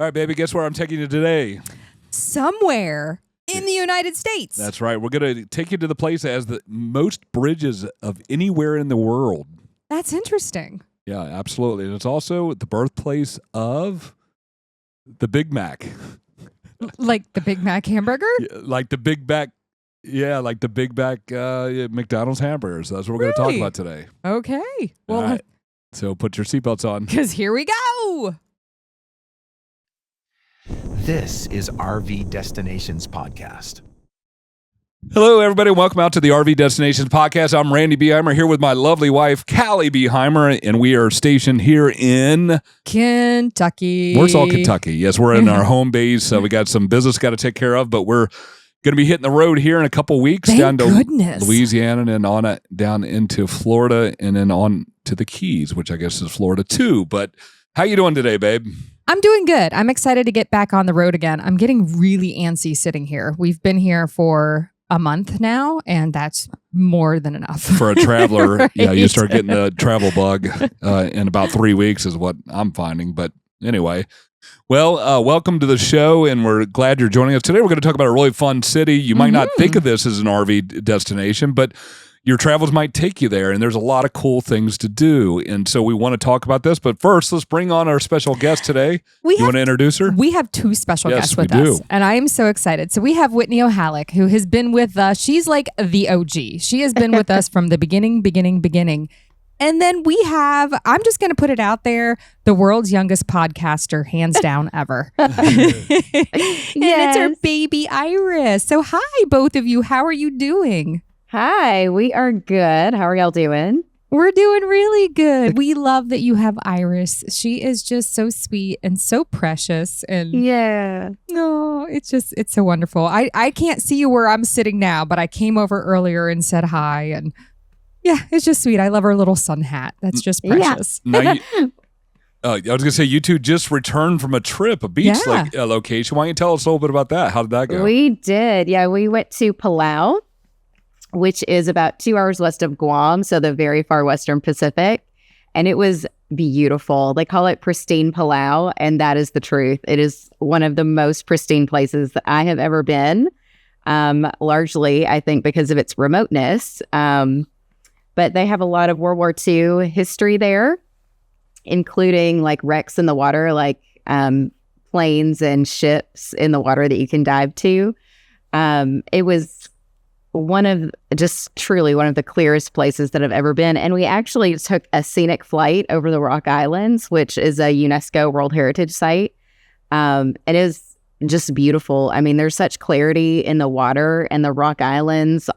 All right, baby, guess where I'm taking you today? Somewhere in the United States. That's right. We're going to take you to the place that has the most bridges of anywhere in the world. That's interesting. Yeah, absolutely. And it's also the birthplace of the Big Mac. Like the Big Mac hamburger? Yeah, like the Big Mac. Yeah, like the Big Mac McDonald's hamburgers. That's what we're going to talk about today. Okay. Well, all right. So put your seatbelts on. Because here we go. This is RV Destinations Podcast. Hello, everybody. Welcome out to the RV Destinations Podcast. I'm Randy Beheimer here with my lovely wife, Caly Beheimer, and we are stationed here in Kentucky. Warsaw, Kentucky. Yes, we're in our home base. So we got some business got to take care of, but we're going to be hitting the road here in a couple weeks. Thank down to goodness. Louisiana and then on it, down into Florida and then on to the Keys, which I guess is Florida too. But how you doing today, babe? I'm doing good. I'm excited to get back on the road again. I'm getting really antsy sitting here. We've been here for a month now, and that's more than enough. For a traveler, right? Yeah, you start getting the travel bug in about 3 weeks is what I'm finding. But anyway, well, welcome to the show, and we're glad you're joining us. Today we're going to talk about a really fun city. You might not think of this as an RV destination, but your travels might take you there, and there's a lot of cool things to do. And so we want to talk about this. But first, let's bring on our special guest today. You want to introduce her? We have two special guests with we us, do. and I am so excited. So we have Whitney O'Halek, who has been with us. She's like the OG. She has been with us from the beginning. And then we have, I'm just going to put it out there, the world's youngest podcaster, hands down ever. And it's her baby Iris. So hi, both of you. How are you doing? Hi, we are good. How are y'all doing? We're doing really good. We love that you have Iris. She is just so sweet and so precious. And yeah. No, it's so wonderful. I can't see you where I'm sitting now, but I came over earlier and said hi. And yeah, it's just sweet. I love her little sun hat. That's just precious. Yeah. I was going to say, you two just returned from a trip, a beach location. Why don't you tell us a little bit about that? How did that go? We did. Yeah, we went to Palau, which is about 2 hours west of Guam, so the very far western Pacific. And it was beautiful. They call it pristine Palau, and that is the truth. It is one of the most pristine places that I have ever been, largely, I think, because of its remoteness. But they have a lot of World War II history there, including like wrecks in the water, like planes and ships in the water that you can dive to. It was truly one of the clearest places that I've ever been. And we actually took a scenic flight over the Rock Islands, which is a UNESCO World Heritage Site. It is just beautiful. I mean, there's such clarity in the water, and the Rock Islands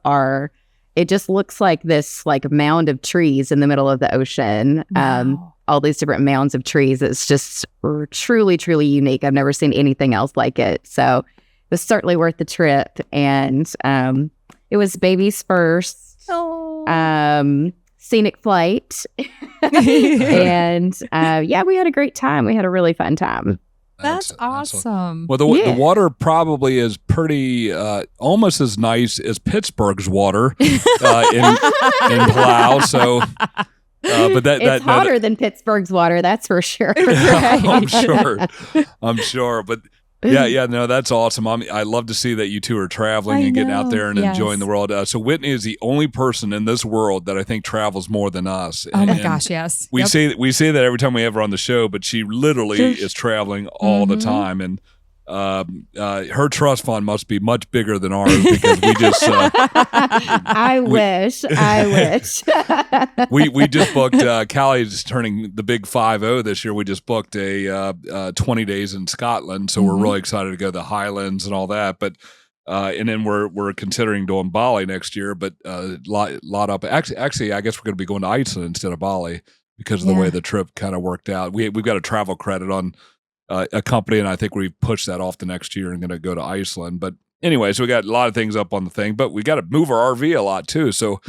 it just looks like this like mound of trees in the middle of the ocean. Wow. All these different mounds of trees. It's just truly, truly unique. I've never seen anything else like it. So it was certainly worth the trip. And it was baby's first scenic flight. And we had a great time. We had a really fun time. That's awesome. Well, the water probably is pretty, almost as nice as Pittsburgh's water in Palau. So, but it's hotter than Pittsburgh's water, that's for sure. Right. I'm sure. But no, that's awesome. I love to see that you two are traveling and getting out there and enjoying the world. So Whitney is the only person in this world that I think travels more than us. Oh my gosh, yes. We say that every time we have her on the show, but she literally is traveling all the time. And her trust fund must be much bigger than ours because we just I wish we just booked Caly's turning the big 5-0 this year. We just booked a 20 days in Scotland, so we're really excited to go to the Highlands and all that. But and then we're considering doing Bali next year, but lot up actually I guess we're going to be going to Iceland instead of Bali because of the way the trip kind of worked out. We've got a travel credit on a company, and I think we've pushed that off to next year and going to go to Iceland. But anyway, so we got a lot of things up on the thing, but we got to move our RV a lot too. So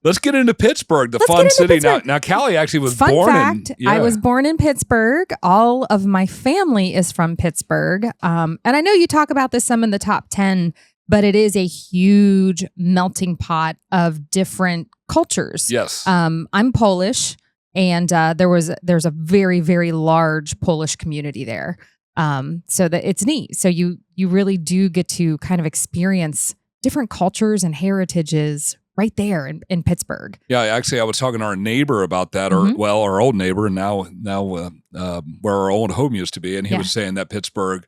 let's get into Pittsburgh, the fun city. Now, Caly actually was born in. I was born in Pittsburgh. All of my family is from Pittsburgh. And I know you talk about this some in the top 10, but it is a huge melting pot of different cultures. Yes. I'm Polish. And there's a very, very large Polish community there. So that it's neat. So you really do get to kind of experience different cultures and heritages right there in Pittsburgh. Yeah, actually, I was talking to our neighbor about that, our old neighbor, and now where our old home used to be, and he was saying that Pittsburgh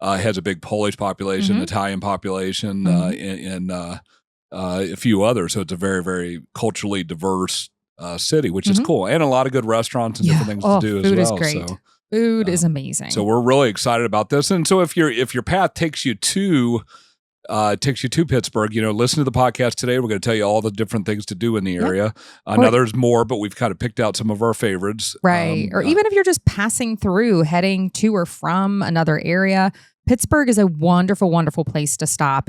has a big Polish population, Italian population, and a few others. So it's a very, very culturally diverse city, which is cool, and a lot of good restaurants and different things to do as well. Food is great. So, food is amazing. So we're really excited about this. And so if your path takes you to Pittsburgh, listen to the podcast today. We're going to tell you all the different things to do in the area. Now there's more, but we've kind of picked out some of our favorites. Right. Or even if you're just passing through, heading to or from another area, Pittsburgh is a wonderful, wonderful place to stop.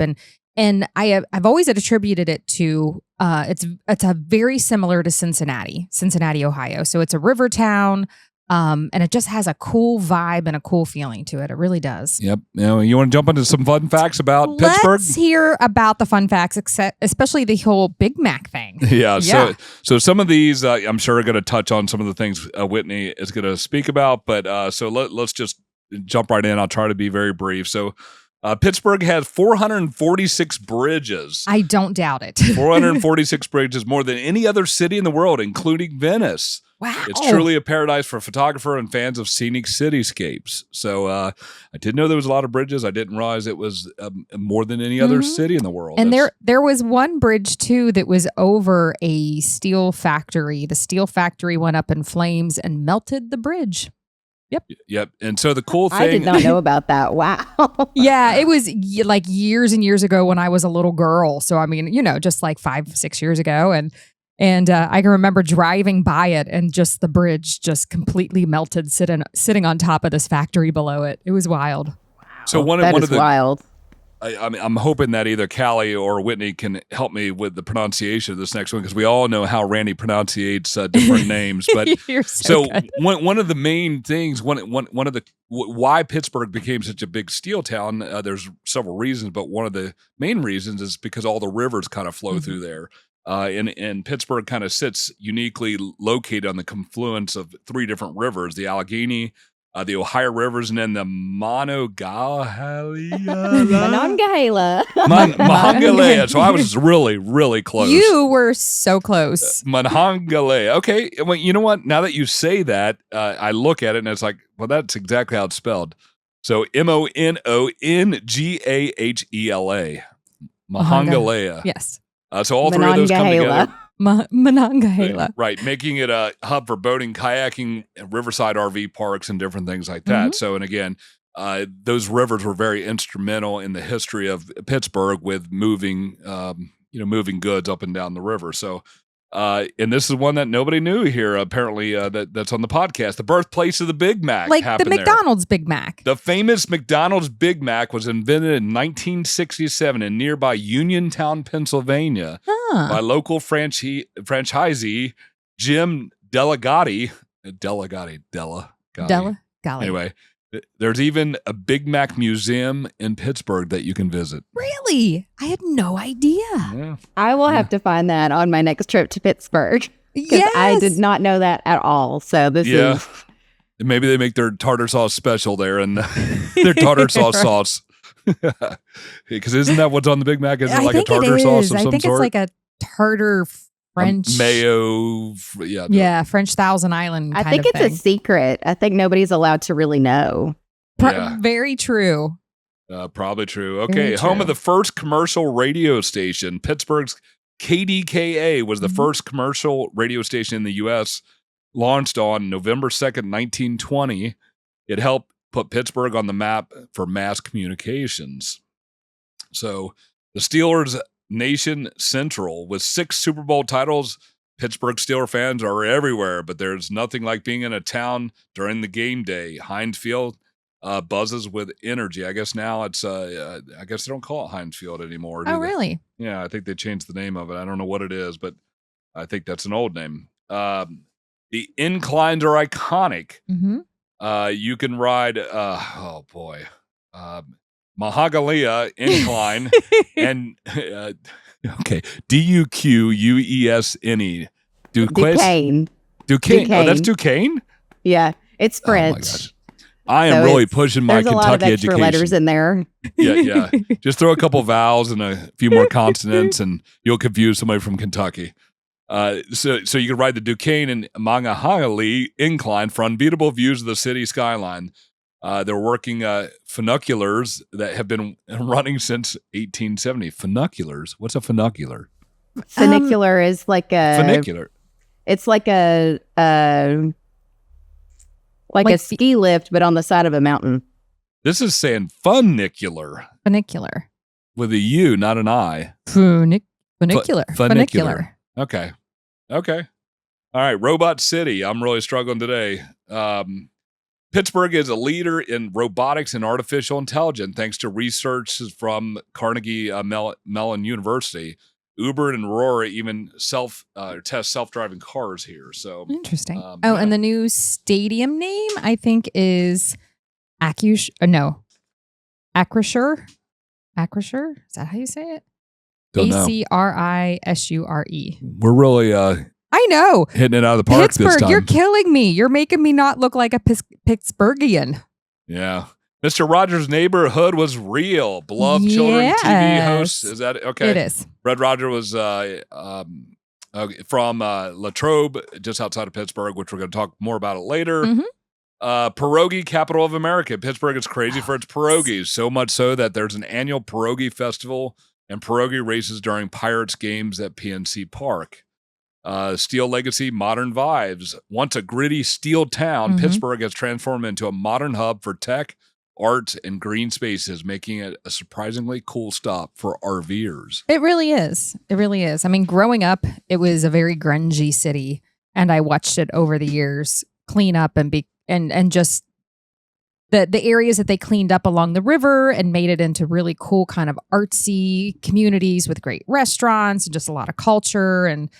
And I've always attributed it to it's a very similar to Cincinnati, Ohio. So it's a river town. And it just has a cool vibe and a cool feeling to it. It really does. Yep. You want to jump into some fun facts about Pittsburgh? Let's hear about the fun facts, especially the whole Big Mac thing. Yeah. So some of these, I'm sure, are going to touch on some of the things Whitney is going to speak about. But so let's just jump right in. I'll try to be very brief. So Pittsburgh has 446 bridges. I don't doubt it. 446 bridges, more than any other city in the world, including Venice. Wow. It's truly a paradise for photographer and fans of scenic cityscapes. So I did know there was a lot of bridges. I didn't realize it was more than any other city in the world. And there was one bridge, too, that was over a steel factory. The steel factory went up in flames and melted the bridge. Yep. And so the cool thing... I did not know about that. Wow. Yeah, it was like years and years ago when I was a little girl. So, I mean, just like 5-6 years ago. And I can remember driving by it and just the bridge just completely melted sitting on top of this factory below it. It was wild. Wow. So one is of the wild. I mean, I'm hoping that either Caly or Whitney can help me with the pronunciation of this next one, because we all know how Randy pronunciates different names. But You're so good. one of the main things, one of the why Pittsburgh became such a big steel town, there's several reasons, but one of the main reasons is because all the rivers kind of flow through there. And Pittsburgh kind of sits uniquely located on the confluence of three different rivers: the Allegheny, the Ohio rivers, and then the Monongahela. So I was really, really close. You were so close. Monongahela. Okay. Well, you know what? Now that you say that, I look at it and it's like, well, that's exactly how it's spelled. So Monongahela. Monongahela. Yes. So all three of those come together. Monongahela. Right, making it a hub for boating, kayaking, riverside RV parks, and different things like that. So, and again, those rivers were very instrumental in the history of Pittsburgh with moving goods up and down the river. So, and this is one that nobody knew here, apparently, that's on the podcast. The birthplace of the Big Mac. Like the McDonald's Big Mac. The famous McDonald's Big Mac was invented in 1967 in nearby Uniontown, Pennsylvania, by local franchisee Jim Delagatti. Anyway, there's even a Big Mac museum in Pittsburgh that you can visit. Really? I had no idea. Yeah. I will have to find that on my next trip to Pittsburgh, because I did not know that at all. So this is... Maybe they make their tartar sauce special there, and their tartar sauce. Because isn't that what's on the Big Mac? Is it like a tartar sauce of some sort? I think it's like a tartar French mayo. French Thousand Island. I think it's a secret. I think nobody's allowed to really know. Very true. Probably true. Okay, home of the first commercial radio station. Pittsburgh's KDKA was the first commercial radio station in the U.S., launched on November 2nd, 1920. It helped put Pittsburgh on the map for mass communications. So the Steelers Nation Central, with 6 Super Bowl titles, Pittsburgh Steelers fans are everywhere, but there's nothing like being in a town during the game day. Heinz Field buzzes with energy. I guess now it's, I guess they don't call it Heinz Field anymore. Oh, really? Yeah, I think they changed the name of it. I don't know what it is, but I think that's an old name. The Inclines are iconic. You can ride, Monongahela Incline and Duquesne. Duquesne. Duquesne. Oh, that's Duquesne? Yeah, it's French. I am really pushing my there's a Kentucky lot of extra education. letters in there. Yeah. Just throw a couple vowels and a few more consonants, and you'll confuse somebody from Kentucky. So you can ride the Duquesne and Monongahela Incline for unbeatable views of the city skyline. They're working funiculars that have been running since 1870. Funiculars? What's a funicular? Funicular is like a funicular. It's like a ski lift, but on the side of a mountain. This is saying funicular. Funicular. With a U, not an I. Funicular. Funicular. Okay. All right. Robot City. I'm really struggling today. Pittsburgh is a leader in robotics and artificial intelligence thanks to research from Carnegie Mellon University. Uber and Aurora even test self-driving cars here. So interesting. And the new stadium name I think is Acrisure. Acrisure? Is that how you say it? Acrisure. We're really I know. Hitting it out of the park Pittsburgh, this time. you're killing me. You're making me not look like a Pittsburghian. Yeah. Mr. Rogers' Neighborhood was real. Beloved children TV host. Is that okay? It is. Red Roger was from Latrobe, just outside of Pittsburgh, which we're going to talk more about it later. Mm-hmm. Pierogi capital of America. Pittsburgh is crazy for its pierogies, so much so that there's an annual pierogi festival and pierogi races during Pirates games at PNC Park. Steel legacy, modern vibes. Once a gritty steel town, Pittsburgh has transformed into a modern hub for tech, art, and green spaces, making it a surprisingly cool stop for RVers. It really is. I mean, growing up, it was a very grungy city, and I watched it over the years clean up and just the areas that they cleaned up along the river and made it into really cool kind of artsy communities with great restaurants and just a lot of culture and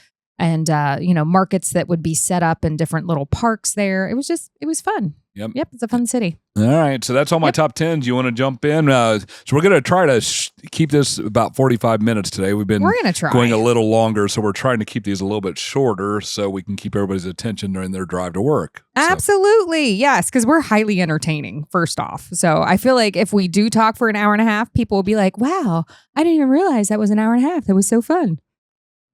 markets that would be set up in different little parks there. It was fun. Yep. It's a fun city. All right. So that's all my top 10s. You want to jump in? So we're going to try to keep this about 45 minutes today. We're going to try going a little longer. So we're trying to keep these a little bit shorter so we can keep everybody's attention during their drive to work. Absolutely. Yes. Because we're highly entertaining, first off. So I feel like if we do talk for an hour and a half, people will be like, wow, I didn't even realize that was an hour and a half. That was so fun.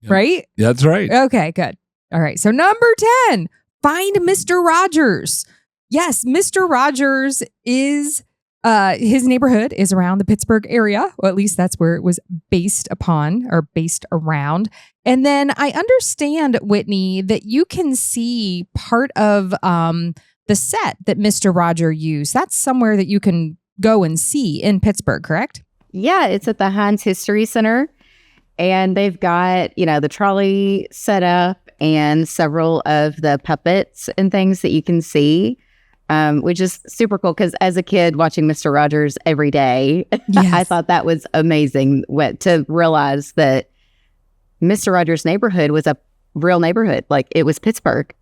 Yep. Right? That's right. Okay, good. All right. So number 10, find Mr. Rogers. Yes, Mr. Rogers is, his neighborhood is around the Pittsburgh area, or at least that's where it was based upon or based around. And then I understand, Whitney, that you can see part of the set that Mr. Roger used. That's somewhere that you can go and see in Pittsburgh, correct? Yeah, it's at the Heinz History Center. And they've got, the trolley set up and several of the puppets and things that you can see, which is super cool. Because as a kid watching Mr. Rogers every day, I thought that was amazing to realize that Mr. Rogers' neighborhood was a real neighborhood. Like it was Pittsburgh.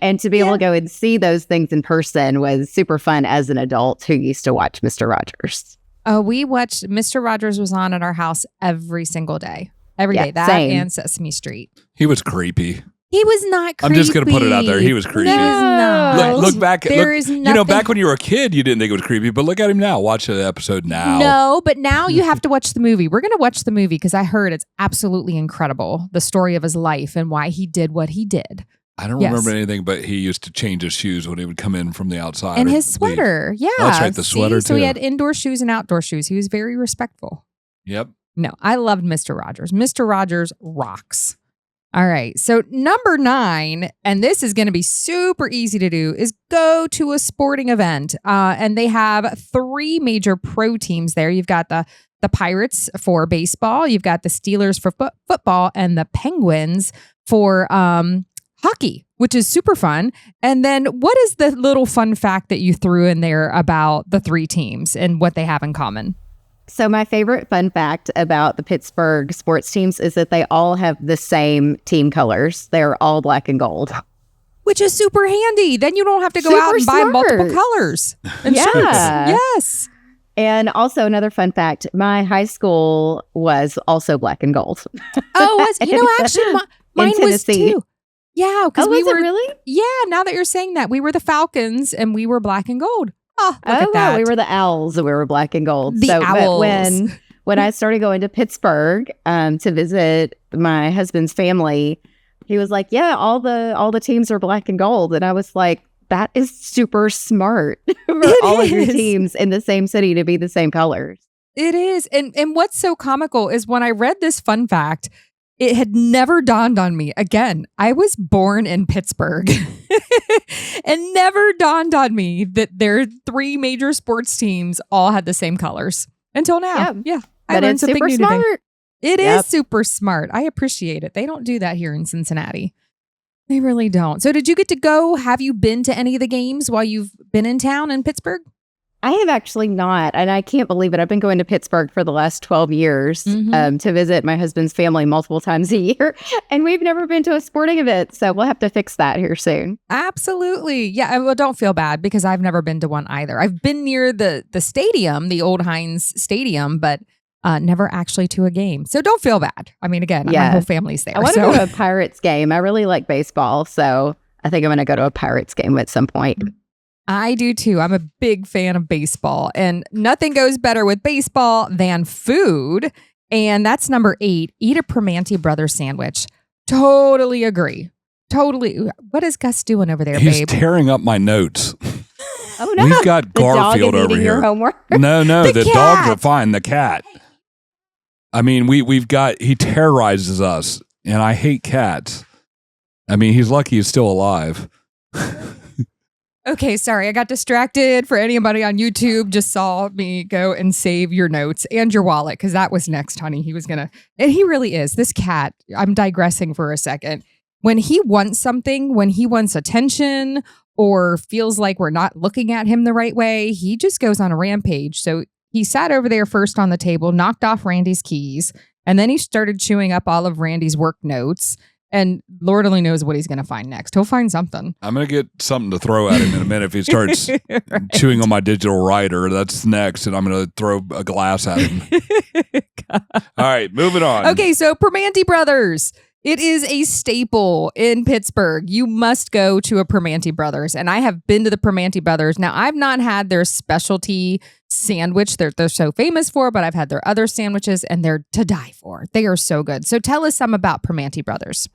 And to be able to go and see those things in person was super fun as an adult who used to watch Mr. Rogers. We watched, Mr. Rogers was on at our house every single day. Every day. That same. and Sesame Street. He was creepy. He was not creepy. I'm just going to put it out there. He was creepy. No. Look back. There is nothing. Back when you were a kid, you didn't think it was creepy, but look at him now. Watch the episode now. No, but now you have to watch the movie. We're going to watch the movie because I heard it's absolutely incredible. The story of his life and why he did what he did. I don't remember anything, but he used to change his shoes when he would come in from the outside. And his sweater. Yeah. Oh, that's right. The sweater, too. So he had indoor shoes and outdoor shoes. He was very respectful. Yep. No, I loved Mr. Rogers. Mr. Rogers rocks. All right. So number 9, and this is going to be super easy to do, is go to a sporting event. And they have 3 major pro teams there. You've got the Pirates for baseball. You've got the Steelers for football and the Penguins for hockey, which is super fun. And then what is the little fun fact that you threw in there about the 3 teams and what they have in common? So my favorite fun fact about the Pittsburgh sports teams is that they all have the same team colors. They're all black and gold. Which is super handy. Then you don't have to go out and buy multiple colors and shirts. Yes. And also another fun fact, my high school was also black and gold. Oh, actually mine was too. Yeah, because we was it were really? Yeah, now that you're saying that, we were the Falcons and we were black and gold. Oh, look at that. Wow, we were the Owls and we were black and gold. The Owls. But when I started going to Pittsburgh to visit my husband's family, he was like, "Yeah, all the teams are black and gold," and I was like, "That is super smart for all of your teams in the same city to be the same colors." It is. And what's so comical is when I read this fun fact, it had never dawned on me. Again, I was born in Pittsburgh and never dawned on me that their 3 major sports teams all had the same colors until now. Yeah. I learned something new today. It is super smart. I appreciate it. They don't do that here in Cincinnati. They really don't. So did you get to go? Have you been to any of the games while you've been in town in Pittsburgh? I have actually not, and I can't believe it. I've been going to Pittsburgh for the last 12 years to visit my husband's family multiple times a year, and we've never been to a sporting event, so we'll have to fix that here soon. Absolutely. Yeah, well, don't feel bad because I've never been to one either. I've been near the stadium, the old Heinz Stadium, but never actually to a game. So don't feel bad. I mean, again, my whole family's there. I want to go to a Pirates game. I really like baseball, so I think I'm going to go to a Pirates game at some point. I do too. I'm a big fan of baseball, and nothing goes better with baseball than food. And that's number 8. Eat a Primanti Brothers sandwich. Totally agree. Totally. What is Gus doing over there, He's babe? tearing up my notes. Oh no! We've got The Garfield dog is over eating here. your homework. No, the cat. dogs are fine. The cat. I mean, he terrorizes us, and I hate cats. I mean, he's lucky he's still alive. Okay, sorry. I got distracted. For anybody on YouTube, just saw me go and save your notes and your wallet because that was next, honey. He was going to, and he really is. This cat, I'm digressing for a second. When he wants something, when he wants attention or feels like we're not looking at him the right way, he just goes on a rampage. So he sat over there first on the table, knocked off Randy's keys, and then he started chewing up all of Randy's work notes. And Lord only knows what he's going to find next. He'll find something. I'm going to get something to throw at him in a minute if he starts chewing on my digital writer. That's next, and I'm going to throw a glass at him. All right, moving on. Okay, so Primanti Brothers. It is a staple in Pittsburgh. You must go to a Primanti Brothers. And I have been to the Primanti Brothers. Now, I've not had their specialty sandwich they're so famous for, but I've had their other sandwiches, and they're to die for. They are so good. So tell us some about Primanti Brothers.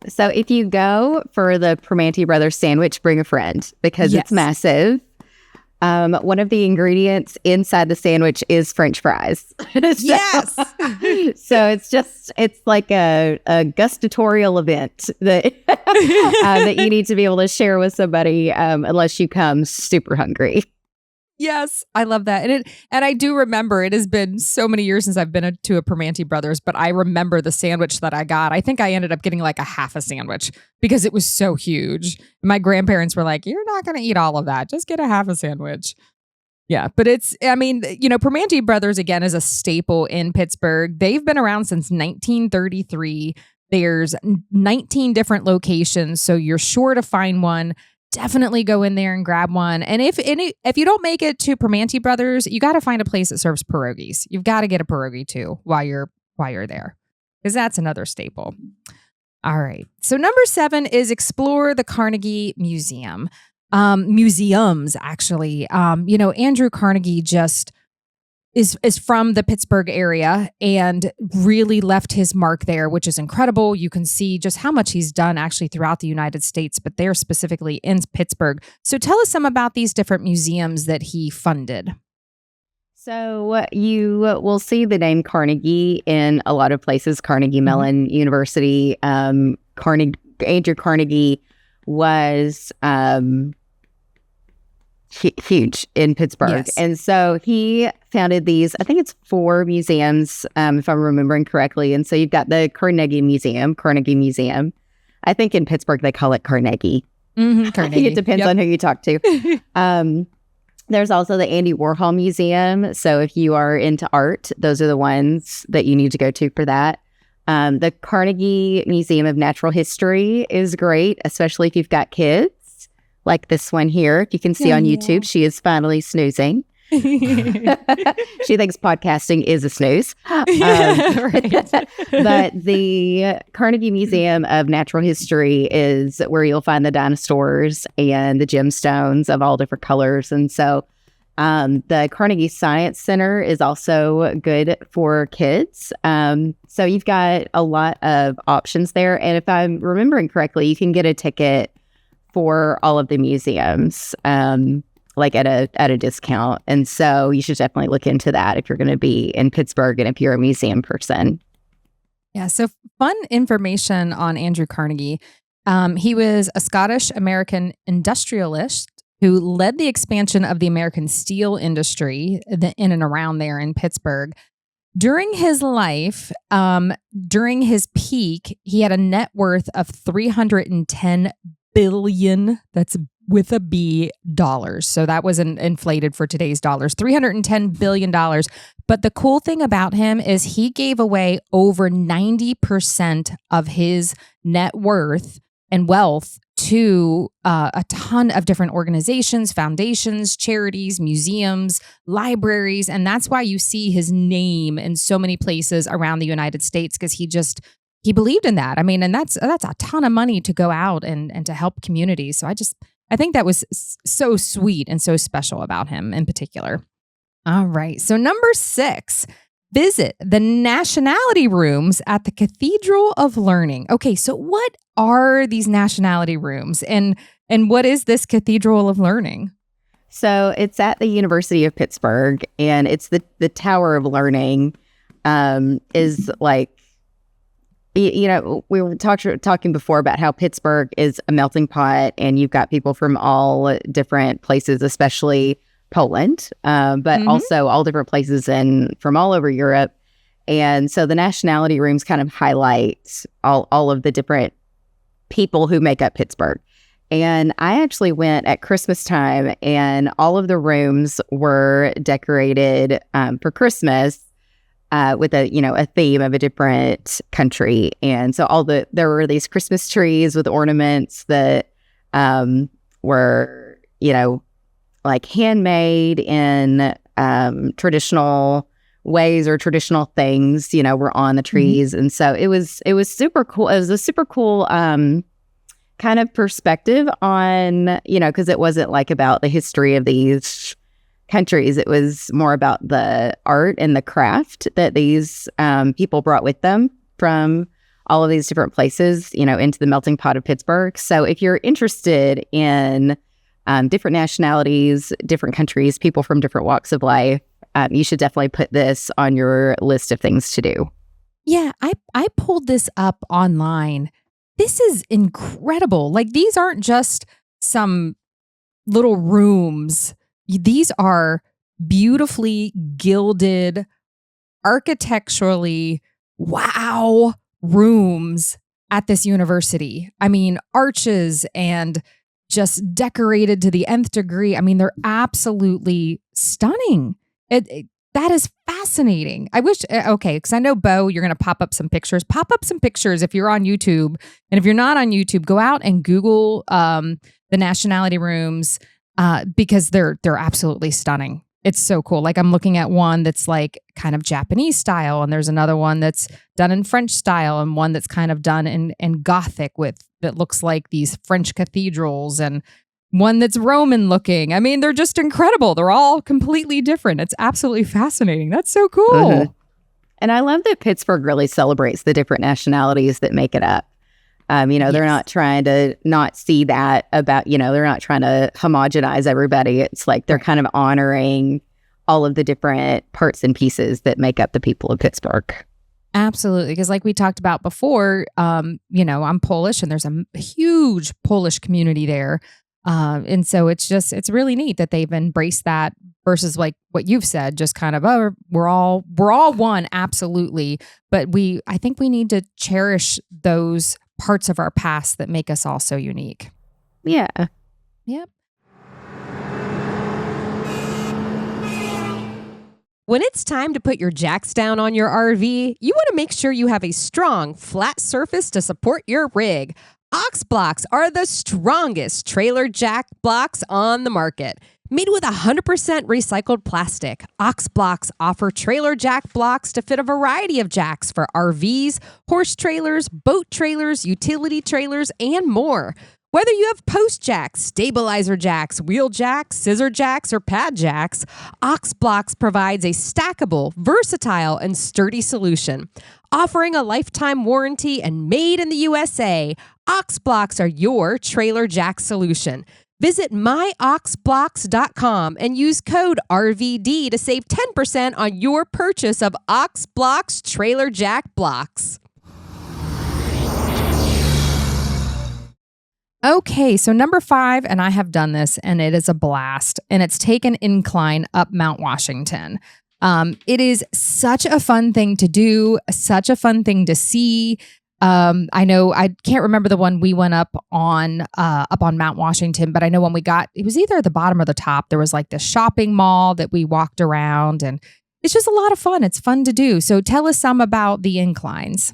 So if you go for the Primanti Brothers sandwich, bring a friend because it's massive. One of the ingredients inside the sandwich is French fries. Yes. So it's like a gustatorial event that that you need to be able to share with somebody unless you come super hungry. Yes, I love that. And I do remember it has been so many years since I've been to a Primanti Brothers, but I remember the sandwich that I got. I think I ended up getting like a half a sandwich because it was so huge. My grandparents were like, "You're not going to eat all of that. Just get a half a sandwich." Yeah, but Primanti Brothers, again, is a staple in Pittsburgh. They've been around since 1933. There's 19 different locations, so you're sure to find one. Definitely go in there and grab one. And if you don't make it to Primanti Brothers, you got to find a place that serves pierogies. You've got to get a pierogi too while you're there, because that's another staple. All right. So number 7 is explore the Carnegie Museum. Museums, actually. Andrew Carnegie just is from the Pittsburgh area and really left his mark there, which is incredible. You can see just how much he's done actually throughout the United States, but they're specifically in Pittsburgh. So tell us some about these different museums that he funded. So you will see the name Carnegie in a lot of places. Carnegie Mellon University. Andrew Carnegie was huge in Pittsburgh. Yes. And so he founded these, I think it's 4 museums, if I'm remembering correctly. And so you've got the Carnegie Museum. I think in Pittsburgh, they call it Carnegie. Carnegie. I think it depends on who you talk to. There's also the Andy Warhol Museum. So if you are into art, those are the ones that you need to go to for that. The Carnegie Museum of Natural History is great, especially if you've got kids. Like this one here, if you can see on YouTube, she is finally snoozing. She thinks podcasting is a snooze. But the Carnegie Museum of Natural History is where you'll find the dinosaurs and the gemstones of all different colors. And so the Carnegie Science Center is also good for kids. So you've got a lot of options there. And if I'm remembering correctly, you can get a ticket for all of the museums, like at a discount. And so you should definitely look into that if you're going to be in Pittsburgh and if you're a museum person. Yeah. So fun information on Andrew Carnegie. He was a Scottish American industrialist who led the expansion of the American steel industry in and around there in Pittsburgh. During his life, during his peak, he had a net worth of $310 billion. That's with a B dollars. So that was inflated for today's dollars, $310 billion. But the cool thing about him is he gave away over 90% of his net worth and wealth to a ton of different organizations, foundations, charities, museums, libraries. And that's why you see his name in so many places around the United States, because he believed in that. I mean, and that's a ton of money to go out and to help communities. So I think that was so sweet and so special about him in particular. All right. So number 6, visit the Nationality Rooms at the Cathedral of Learning. Okay. So what are these Nationality Rooms and what is this Cathedral of Learning? So it's at the University of Pittsburgh, and it's the Tower of Learning. Is like, you know, we were talking before about how Pittsburgh is a melting pot, and you've got people from all different places, especially Poland, but also all different places from all over Europe. And so the Nationality Rooms kind of highlight all of the different people who make up Pittsburgh. And I actually went at Christmas time, and all of the rooms were decorated for Christmas with a theme of a different country. And so there were these Christmas trees with ornaments that were, like handmade in traditional ways or traditional things, were on the trees. And so it was super cool. It was a super cool kind of perspective on, because it wasn't like about the history of these countries. It was more about the art and the craft that these people brought with them from all of these different places, into the melting pot of Pittsburgh. So if you're interested in different nationalities, different countries, people from different walks of life, you should definitely put this on your list of things to do. Yeah, I pulled this up online. This is incredible. Like, these aren't just some little rooms. These are beautifully gilded, architecturally, wow, rooms at this university. I mean, arches and just decorated to the nth degree. I mean, they're absolutely stunning. That is fascinating. I wish, because I know, Bo, you're going to pop up some pictures. Pop up some pictures if you're on YouTube. And if you're not on YouTube, go out and Google the Nationality Rooms because they're absolutely stunning. It's so cool. Like, I'm looking at one that's like kind of Japanese style, and there's another one that's done in French style, and one that's kind of done in Gothic that looks like these French cathedrals, and one that's Roman looking. I mean, they're just incredible. They're all completely different. It's absolutely fascinating. That's so cool. Mm-hmm. And I love that Pittsburgh really celebrates the different nationalities that make it up. Yes. They're not trying to not see that about, they're not trying to homogenize everybody. It's like they're kind of honoring all of the different parts and pieces that make up the people of Pittsburgh. Absolutely. Because like we talked about before, I'm Polish, and there's a huge Polish community there. And so it's really neat that they've embraced that versus like what you've said, just kind of, we're all one. Absolutely. But I think we need to cherish those parts of our past that make us all so unique. Yeah. Yep. When it's time to put your jacks down on your RV, you want to make sure you have a strong, flat surface to support your rig. Blox are the strongest trailer jack blocks on the market. Made with 100% recycled plastic, Blox offer trailer jack blocks to fit a variety of jacks for RVs, horse trailers, boat trailers, utility trailers, and more. Whether you have post jacks, stabilizer jacks, wheel jacks, scissor jacks, or pad jacks, Blox provides a stackable, versatile, and sturdy solution. Offering a lifetime warranty and made in the USA, Blox are your trailer jack solution. Visit myoxblox.com and use code RVD to save 10% on your purchase of Blox trailer jack blocks. Okay, so number 5, and I have done this, and it is a blast, and it's take an incline up Mount Washington. It is such a fun thing to do, such a fun thing to see. I know I can't remember the one we went up on Mount Washington, but I know when we got, it was either at the bottom or the top, there was like this shopping mall that we walked around, and it's just a lot of fun. It's fun to do. So tell us some about the inclines.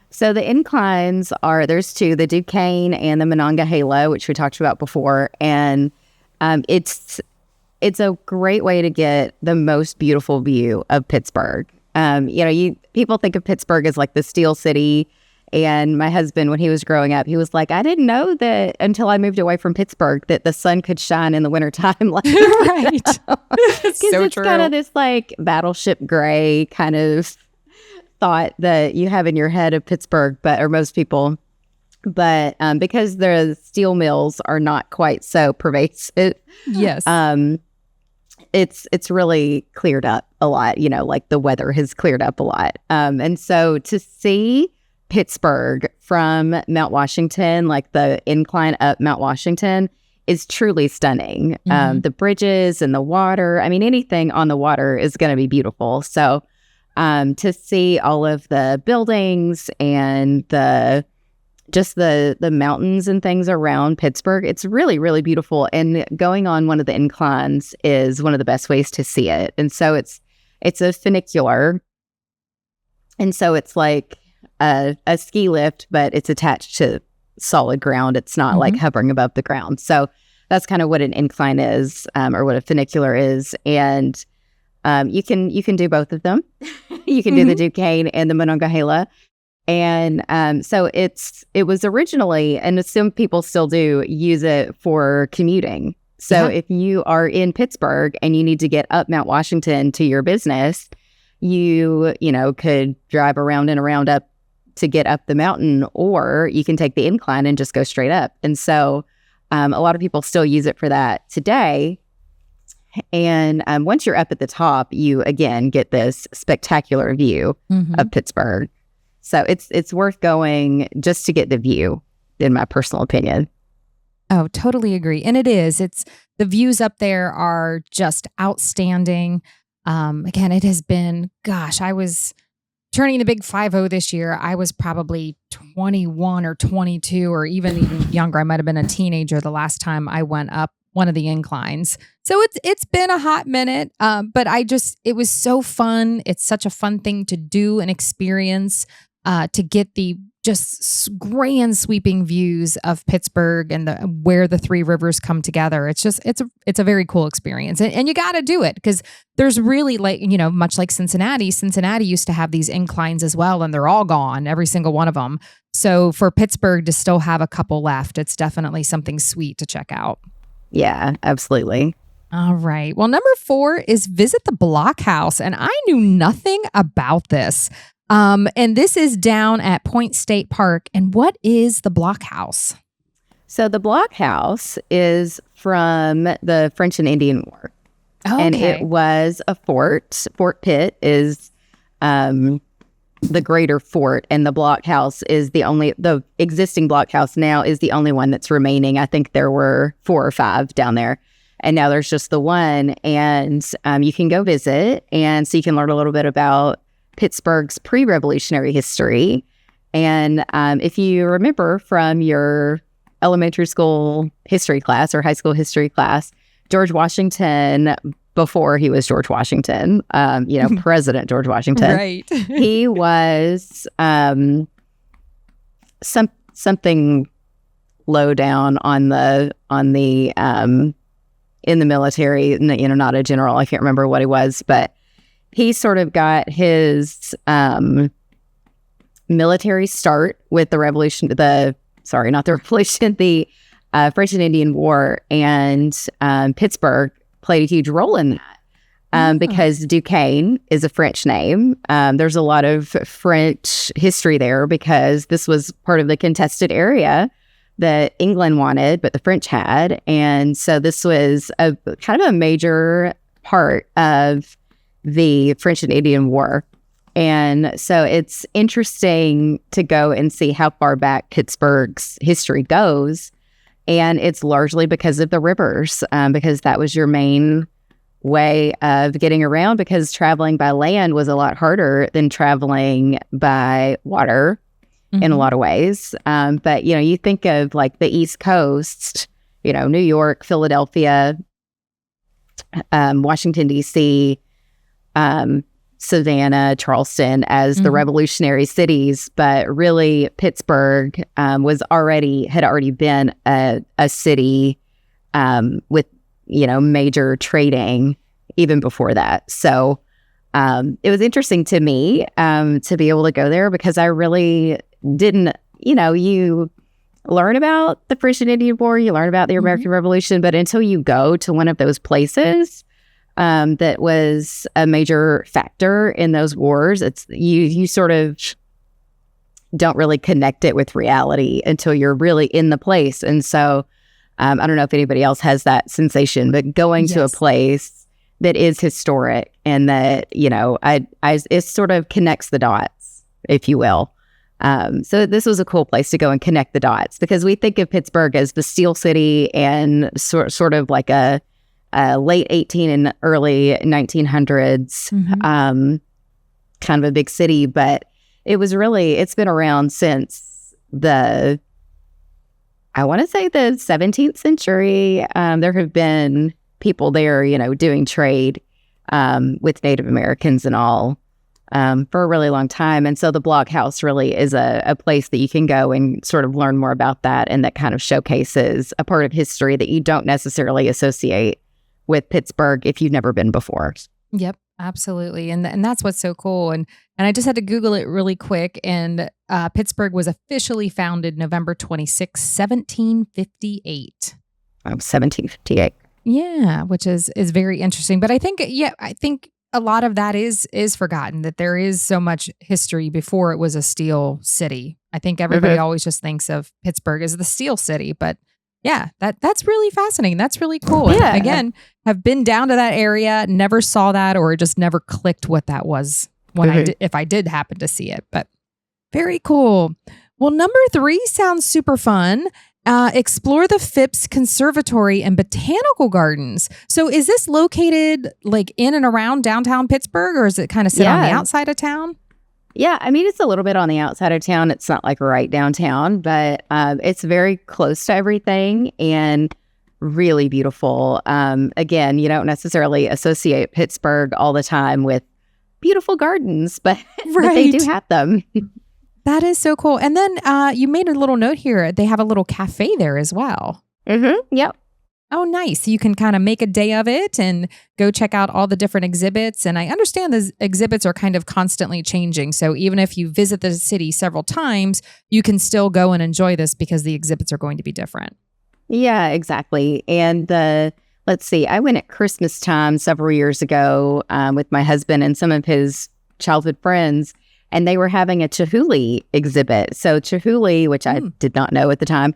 So the inclines there's two, the Duquesne and the Monongahela, which we talked about before. And it's a great way to get the most beautiful view of Pittsburgh. People think of Pittsburgh as like the Steel City. And my husband, when he was growing up, he was like, I didn't know that until I moved away from Pittsburgh that the sun could shine in the wintertime. Like, Right. Because So it's true. kind of this like battleship gray kind of thought that you have in your head of Pittsburgh, or most people. But because the steel mills are not quite so pervasive, Yes. it's really cleared up a lot. Like the weather has cleared up a lot. And so to see Pittsburgh from Mount Washington, like the incline up Mount Washington, is truly stunning. Mhm. The bridges and the water, I mean, anything on the water is going to be beautiful. So to see all of the buildings and the mountains and things around Pittsburgh, it's really, really beautiful. And going on one of the inclines is one of the best ways to see it. And so it's a funicular. And so it's like a ski lift, but it's attached to solid ground. It's not like hovering above the ground. So that's kind of what an incline is, or what a funicular is. And you can do both of them. You can do the Duquesne and the Monongahela. And so it was originally, and some people still do, use it for commuting. So if you are in Pittsburgh and you need to get up Mount Washington to your business, you could drive around and around up to get up the mountain, or you can take the incline and just go straight up. And so a lot of people still use it for that today. And once you're up at the top, you again get this spectacular view of Pittsburgh. So it's worth going just to get the view, in my personal opinion. Oh, totally agree. And it is. It's the views up there are just outstanding. Again, it has been, I was turning the big 50 this year. I was probably 21 or 22 or even younger. I might have been a teenager the last time I went up one of the inclines. So it's been a hot minute, but it was so fun. It's such a fun thing to do and experience, to get the just grand sweeping views of Pittsburgh and where the three rivers come together. It's a very cool experience, and you got to do it because there's really, like, much like Cincinnati used to have these inclines as well, and they're all gone, every single one of them. So for Pittsburgh to still have a couple left, it's definitely something sweet to check out. Yeah, absolutely. All right. Well, number 4 is visit the Block House, and I knew nothing about this. And this is down at Point State Park. And what is the Block House? So the Block House is from the French and Indian War. Oh, and it was a fort. Fort Pitt is the greater fort, and the Block House is the existing Block House now is the only one that's remaining. I think there were 4 or 5 down there, and now there's just the one. And you can go visit, and so you can learn a little bit about Pittsburgh's pre-revolutionary history. And if you remember from your elementary school history class or high school history class, George Washington, before he was George Washington, President George Washington, Right. he was something low down on the in the military, not a general. I can't remember what he was, but he sort of got his military start with the revolution, not the revolution, the French and Indian War, and Pittsburgh played a huge role in that because Duquesne is a French name. There's a lot of French history there because this was part of the contested area that England wanted, but the French had. And so this was a kind of a major part of the French and Indian War. And so it's interesting to go and see how far back Pittsburgh's history goes. And it's largely because of the rivers, because that was your main way of getting around, because traveling by land was a lot harder than traveling by water in a lot of ways. But, you think of like the East Coast, New York, Philadelphia, Washington, D.C., Savannah, Charleston as the revolutionary cities, but really Pittsburgh had already been a city with major trading even before that. So it was interesting to me to be able to go there because I really didn't. You learn about the French and Indian War, you learn about the American Revolution, but until you go to one of those places that was a major factor in those wars, it's you sort of don't really connect it with reality until you're really in the place. And so I don't know if anybody else has that sensation, but going to a place that is historic and that it sort of connects the dots, if you will. So this was a cool place to go and connect the dots, because we think of Pittsburgh as the Steel City and sort of like a late 18 and early 1900s kind of a big city, but it's been around since the 17th century. There have been people there, doing trade with Native Americans and all for a really long time. And so the Block House really is a place that you can go and sort of learn more about that, and that kind of showcases a part of history that you don't necessarily associate with Pittsburgh if you've never been before. Yep, absolutely. And that's what's so cool. And I just had to Google it really quick. And Pittsburgh was officially founded November 26, 1758. 1758. Yeah, which is very interesting. But I think a lot of that is forgotten, that there is so much history before it was a steel city. I think everybody always just thinks of Pittsburgh as the steel city, but yeah, that's really fascinating. That's really cool. Yeah. And again, have been down to that area, never saw that, or it just never clicked what that was when if I did happen to see it. But very cool. Well, number 3 sounds super fun. Explore the Phipps Conservatory and Botanical Gardens. So is this located like in and around downtown Pittsburgh, or is it kind of sit on the outside of town? Yeah, I mean, it's a little bit on the outside of town. It's not like right downtown, but it's very close to everything and really beautiful. Again, you don't necessarily associate Pittsburgh all the time with beautiful gardens, but they do have them. That is so cool. And then you made a little note here. They have a little cafe there as well. Yep. Oh, nice. So you can kind of make a day of it and go check out all the different exhibits. And I understand the exhibits are kind of constantly changing. So even if you visit the city several times, you can still go and enjoy this because the exhibits are going to be different. Yeah, exactly. And let's see, I went at Christmas time several years ago with my husband and some of his childhood friends, and they were having a Chihuly exhibit. So Chihuly, which I did not know at the time,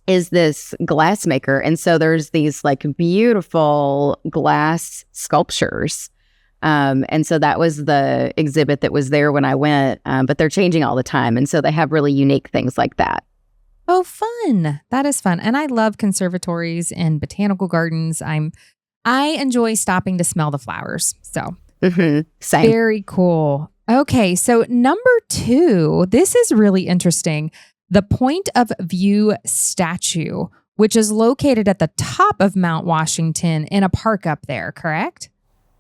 is this glass maker. And so there's these like beautiful glass sculptures. And so that was the exhibit that was there when I went, but they're changing all the time. And so they have really unique things like that. Oh, fun. That is fun. And I love conservatories and botanical gardens. I enjoy stopping to smell the flowers. So same. Very cool. Okay. So number 2, this is really interesting. The Point of View statue, which is located at the top of Mount Washington in a park up there, correct?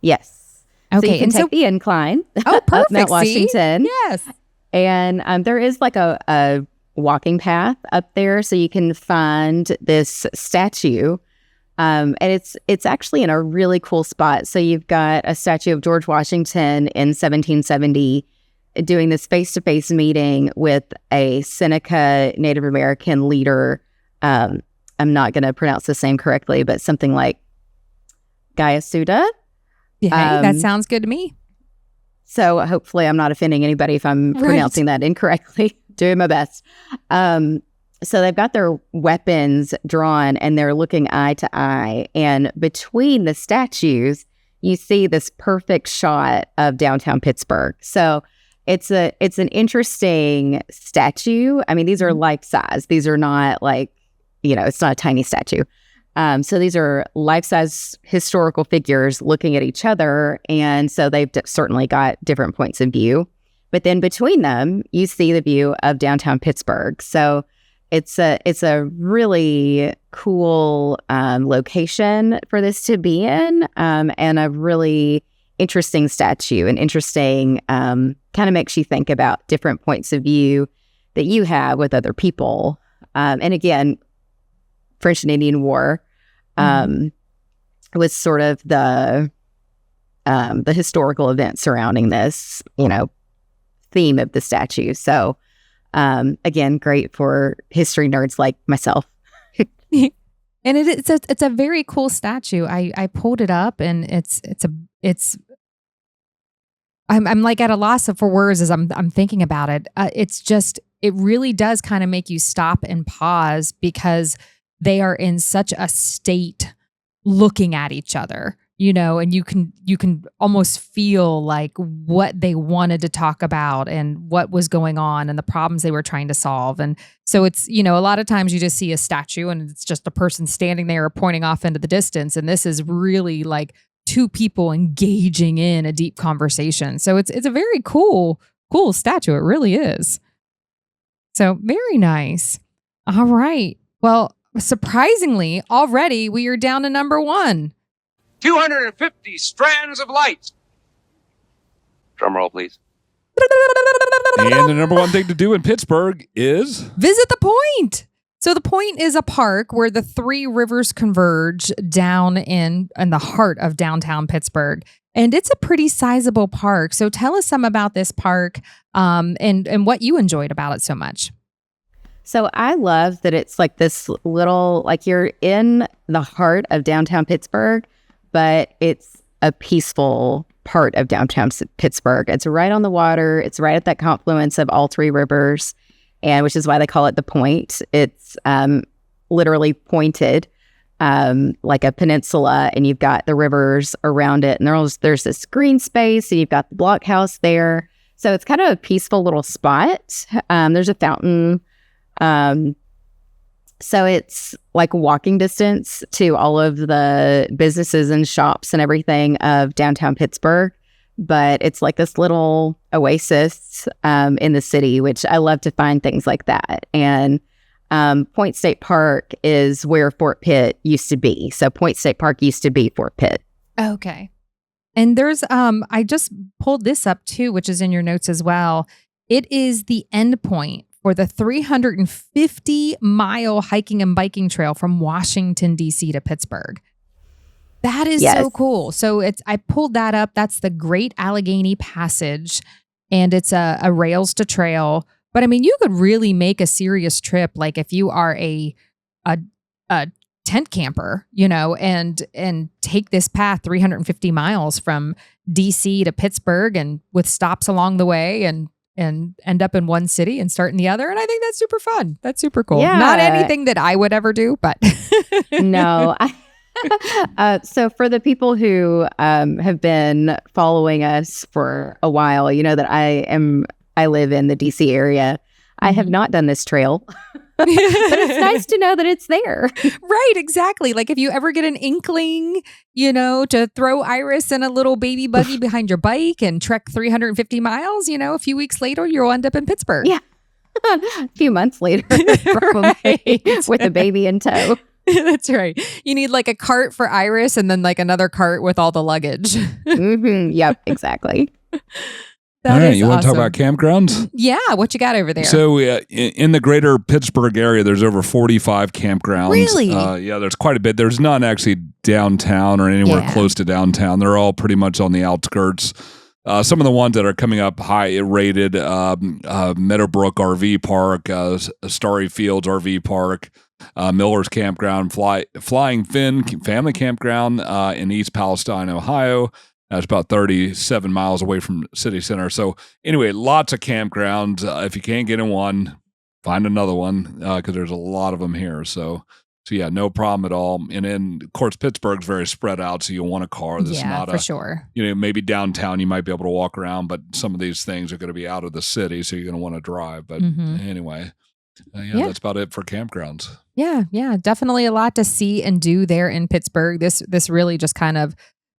Yes. Okay. So you can take the incline. Oh, perfect. Up Mount Washington. Yes. And there is like a walking path up there, so you can find this statue And it's actually in a really cool spot. So you've got a statue of George Washington in 1770 doing this face-to-face meeting with a Seneca Native American leader. I'm not going to pronounce the name correctly, but something like Gayasuda. Yeah, that sounds good to me. So hopefully I'm not offending anybody if I'm pronouncing that incorrectly. Doing my best. So they've got their weapons drawn and they're looking eye to eye. And between the statues, you see this perfect shot of downtown Pittsburgh. So it's an interesting statue. I mean, these are life size. These are not like, it's not a tiny statue. So these are life-size historical figures looking at each other. And so they've certainly got different points of view. But then between them, you see the view of downtown Pittsburgh. So it's a really cool location for this to be in, and a really interesting statue. And interesting, kind of makes you think about different points of view that you have with other people. And again, French and Indian War was sort of the historical event surrounding this, theme of the statue. So again, great for history nerds like myself. And it's a very cool statue. I pulled it up and I'm like at a loss for words as I'm thinking about it. It really does kind of make you stop and pause because they are in such a state looking at each other, and you can almost feel like what they wanted to talk about and what was going on and the problems they were trying to solve. And so it's, a lot of times you just see a statue and it's just a person standing there pointing off into the distance. And this is really like two people engaging in a deep conversation. So it's a very cool statue. It really is. So very nice. All right. Well, surprisingly, already we are down to number 1. 250 strands of light. Drum roll, please. And the number one thing to do in Pittsburgh is visit the Point. So the Point is a park where the 3 rivers converge down in the heart of downtown Pittsburgh. And it's a pretty sizable park. So tell us some about this park and what you enjoyed about it so much. So I love that it's like this little, like you're in the heart of downtown Pittsburgh, but it's a peaceful part of downtown Pittsburgh. It's right on the water. It's right at that confluence of all 3 rivers, and which is why they call it the Point. It's literally pointed like a peninsula, and you've got the rivers around it, and there's this green space, and you've got the block house there. So it's kind of a peaceful little spot. There's a fountain. So it's like walking distance to all of the businesses and shops and everything of downtown Pittsburgh, but it's like this little oasis in the city, which I love to find things like that. And Point State Park is where Fort Pitt used to be. So Point State Park used to be Fort Pitt. Okay. And there's I just pulled this up too, which is in your notes as well. It is the end point for the 350-mile hiking and biking trail from Washington, D.C. to Pittsburgh. That is so cool. So I pulled that up. That's the Great Allegheny Passage, and it's a rails to trail. But I mean, you could really make a serious trip, like if you are a tent camper, and take this path 350 miles from D.C. to Pittsburgh, and with stops along the way, and end up in one city and start in the other. And I think that's super fun. That's super cool. Yeah. Not anything that I would ever do, but no. So for the people who have been following us for a while, you know that I live in the DC area. I have not done this trail, but it's nice to know that it's there. Right, exactly. Like if you ever get an inkling, to throw Iris in a little baby buggy behind your bike and trek 350 miles, a few weeks later, you'll end up in Pittsburgh. Yeah. A few months later, probably, with a baby in tow. That's right. You need like a cart for Iris and then like another cart with all the luggage. Mm-hmm. Yep, exactly. All right, you want to talk about campgrounds? Yeah, what you got over there? So in the greater Pittsburgh area, there's over 45 campgrounds. Really? Yeah, there's quite a bit. There's none actually downtown or anywhere close to downtown. They're all pretty much on the outskirts. Some of the ones that are coming up high rated, Meadowbrook RV Park, Starry Fields RV Park, Miller's Campground, Flying Finn Family Campground in East Palestine, Ohio. That's about 37 miles away from city center. So anyway, lots of campgrounds. If you can't get in one, find another one because there's a lot of them here. So yeah, no problem at all. And then, of course, Pittsburgh's very spread out, so you'll want a car. This is not for sure. Maybe downtown you might be able to walk around, but some of these things are going to be out of the city, so you're going to want to drive. But anyway, that's about it for campgrounds. Yeah, definitely a lot to see and do there in Pittsburgh. This really just kind of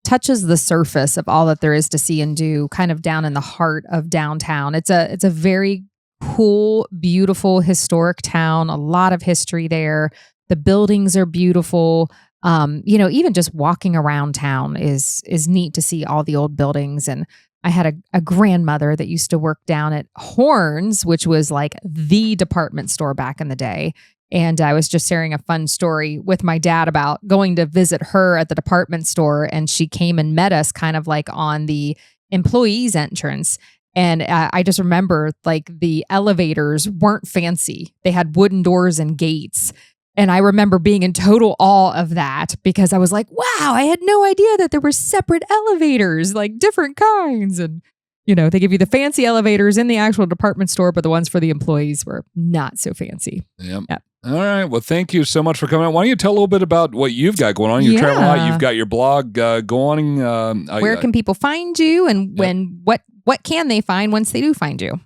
touches the surface of all that there is to see and do, kind of down in the heart of downtown. It's a very cool, beautiful, historic town. A lot of history there. The buildings are beautiful. Even just walking around town is neat to see all the old buildings. And I had a grandmother that used to work down at Horns, which was like the department store back in the day. And I was just sharing a fun story with my dad about going to visit her at the department store. And she came and met us kind of like on the employees entrance. And I just remember like the elevators weren't fancy. They had wooden doors and gates. And I remember being in total awe of that because I was like, wow, I had no idea that there were separate elevators, like different kinds. And, they give you the fancy elevators in the actual department store, but the ones for the employees were not so fancy. Yep. All right. Well, thank you so much for coming on. Why don't you tell a little bit about what you've got going on? You're traveling a lot. You've got your blog going. Where can people find you and what can they find once they do find you?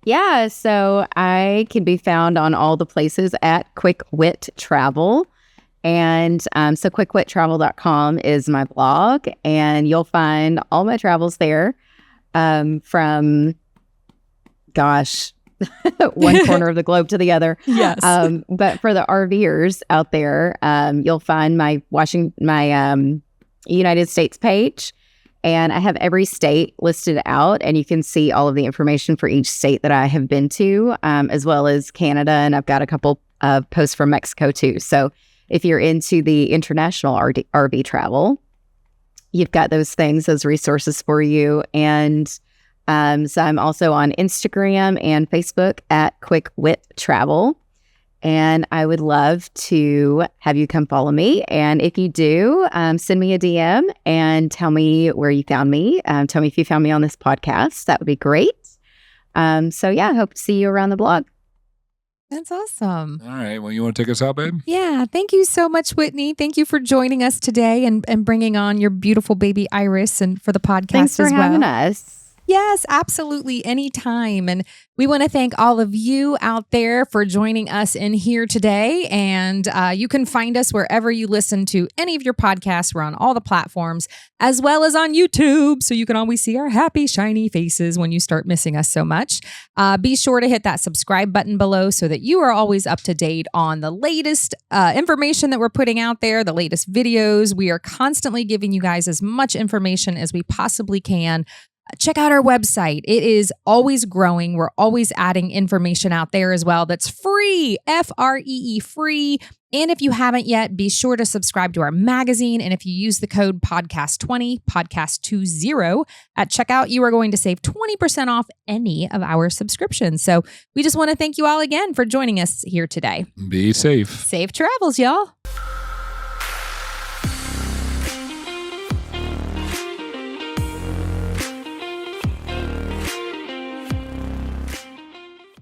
Yeah, so I can be found on all the places at Quick Wit Travel. And so quickwittravel.com is my blog, and you'll find all my travels there from, one corner of the globe to the other. Yes. But for the RVers out there, you'll find my United States page. And I have every state listed out, and you can see all of the information for each state that I have been to, as well as Canada. And I've got a couple of posts from Mexico too. So if you're into the international RV travel, you've got those resources for you. And so I'm also on Instagram and Facebook at Quick Wit Travel. And I would love to have you come follow me. And if you do, send me a DM and tell me where you found me. Tell me if you found me on this podcast. That would be great. I hope to see you around the blog. That's awesome. All right. Well, you want to take us out, babe? Yeah. Thank you so much, Whitney. Thank you for joining us today and bringing on your beautiful baby Iris and for the podcast Thanks for having us. Yes, absolutely. Anytime. And we want to thank all of you out there for joining us in here today. And you can find us wherever you listen to any of your podcasts. We're on all the platforms, as well as on YouTube. So you can always see our happy, shiny faces when you start missing us so much. Be sure to hit that subscribe button below so that you are always up to date on the latest information that we're putting out there, the latest videos. We are constantly giving you guys as much information as we possibly can. Check out our website. It is always growing. We're always adding information out there as well. That's free, FREE, free. And if you haven't yet, be sure to subscribe to our magazine. And if you use the code podcast20, podcast20 at checkout, you are going to save 20% off any of our subscriptions. So we just want to thank you all again for joining us here today. Be safe. Safe travels, y'all.